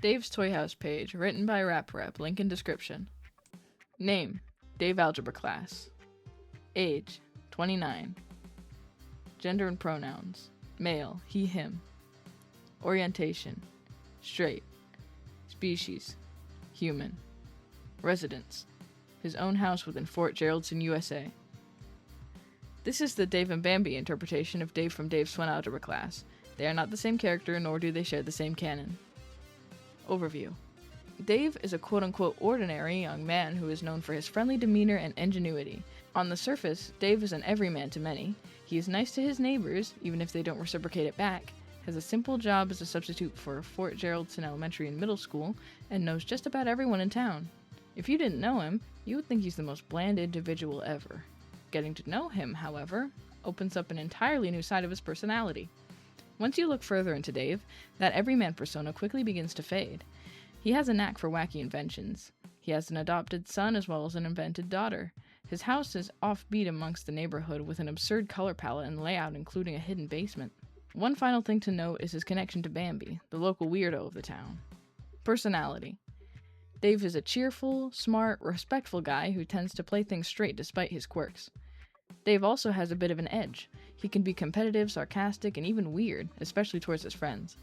Dave's ToyHouse page, written by RapRep, link in description. Name, Dave Algebra Class. Age, 29. Gender and pronouns, male, he, him. Orientation, straight. Species, human. Residence, his own house within Fort Geraldson, USA. This is the Dave and Bambi interpretation of Dave from Dave's Fun Algebra Class. They are not the same character, nor do they share the same canon. Overview. Dave is a quote-unquote ordinary young man who is known for his friendly demeanor and ingenuity. On the surface, Dave is an everyman to many. He is nice to his neighbors, even if they don't reciprocate it back, has a simple job as a substitute for Fort Geraldson Elementary and Middle School, and knows just about everyone in town. If you didn't know him, you would think he's the most bland individual ever. Getting to know him, however, opens up an entirely new side of his personality. Once you look further into Dave, that everyman persona quickly begins to fade. He has a knack for wacky inventions. He has an adopted son as well as an invented daughter. His house is offbeat amongst the neighborhood with an absurd color palette and layout including a hidden basement. One final thing to note is his connection to Bambi, the local weirdo of the town. Personality. Dave is a cheerful, smart, respectful guy who tends to play things straight despite his quirks. Dave also has a bit of an edge. He can be competitive, sarcastic, and even weird, especially towards his friends.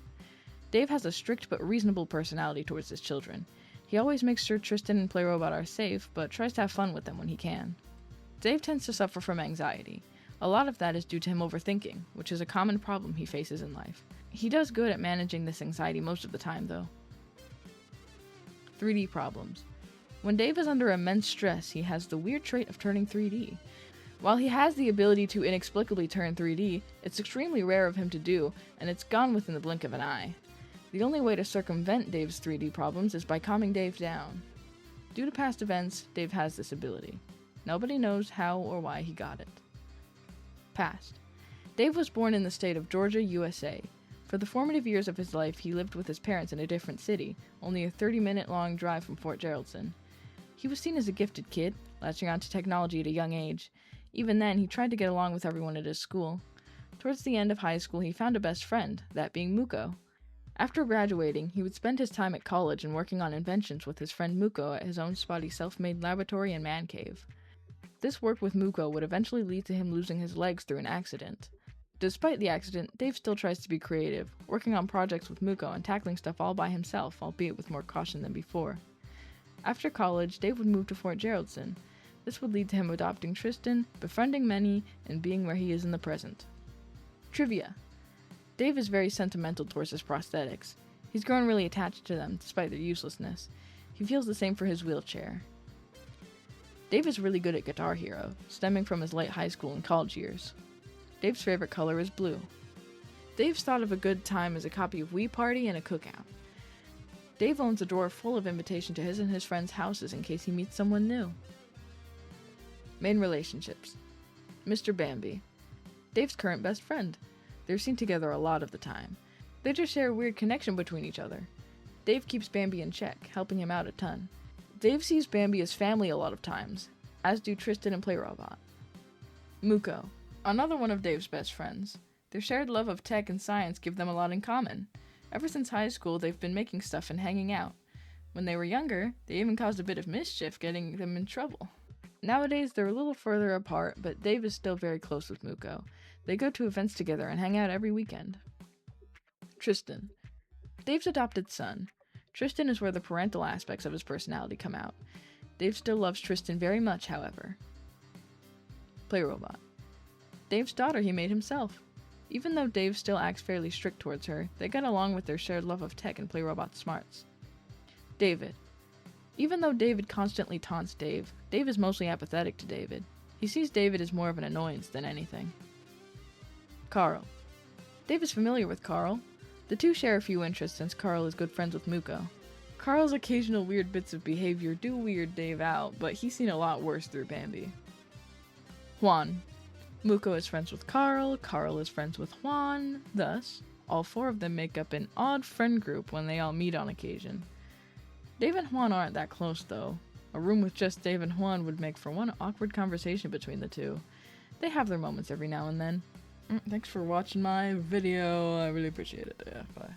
Dave has a strict but reasonable personality towards his children. He always makes sure Tristan and Playrobot are safe, but tries to have fun with them when he can. Dave tends to suffer from anxiety. A lot of that is due to him overthinking, which is a common problem he faces in life. He does good at managing this anxiety most of the time, though. 3D problems. When Dave is under immense stress, he has the weird trait of turning 3D. While he has the ability to inexplicably turn 3D, it's extremely rare of him to do, and it's gone within the blink of an eye. The only way to circumvent Dave's 3D problems is by calming Dave down. Due to past events, Dave has this ability. Nobody knows how or why he got it. Past. Dave was born in the state of Georgia, USA. For the formative years of his life, he lived with his parents in a different city, only a 30-minute long drive from Fort Geraldson. He was seen as a gifted kid, latching on to technology at a young age. Even then, he tried to get along with everyone at his school. Towards the end of high school, he found a best friend, that being Muko. After graduating, he would spend his time at college and working on inventions with his friend Muko at his own spotty self-made laboratory and man cave. This work with Muko would eventually lead to him losing his legs through an accident. Despite the accident, Dave still tries to be creative, working on projects with Muko and tackling stuff all by himself, albeit with more caution than before. After college, Dave would move to Fort Geraldson. This would lead to him adopting Tristan, befriending many, and being where he is in the present. Trivia. Dave is very sentimental towards his prosthetics. He's grown really attached to them, despite their uselessness. He feels the same for his wheelchair. Dave is really good at Guitar Hero, stemming from his late high school and college years. Dave's favorite color is blue. Dave's thought of a good time as a copy of Wii Party and a cookout. Dave owns a drawer full of invitations to his and his friends' houses in case he meets someone new. Main relationships. Mr. Bambi. Dave's current best friend. They're seen together a lot of the time. They just share a weird connection between each other. Dave keeps Bambi in check, helping him out a ton. Dave sees Bambi as family a lot of times, as do Tristan and Playrobot. Muko. Another one of Dave's best friends. Their shared love of tech and science give them a lot in common. Ever since high school, they've been making stuff and hanging out. When they were younger, they even caused a bit of mischief, getting them in trouble. Nowadays, they're a little further apart, but Dave is still very close with Muko. They go to events together and hang out every weekend. Tristan. Dave's adopted son. Tristan is where the parental aspects of his personality come out. Dave still loves Tristan very much, however. Playrobot. Dave's daughter he made himself. Even though Dave still acts fairly strict towards her, they get along with their shared love of tech and Playrobot's smarts. David. Even though David constantly taunts Dave, Dave is mostly apathetic to David. He sees David as more of an annoyance than anything. Carl. Dave is familiar with Carl. The two share a few interests since Carl is good friends with Muko. Carl's occasional weird bits of behavior do weird Dave out, but he's seen a lot worse through Bambi. Juan. Muko is friends with Carl, Carl is friends with Juan, thus, all four of them make up an odd friend group when they all meet on occasion. Dave and Juan aren't that close though. A room with just Dave and Juan would make for one awkward conversation between the two. They have their moments every now and then. Thanks for watching my video, I really appreciate it. Yeah, bye.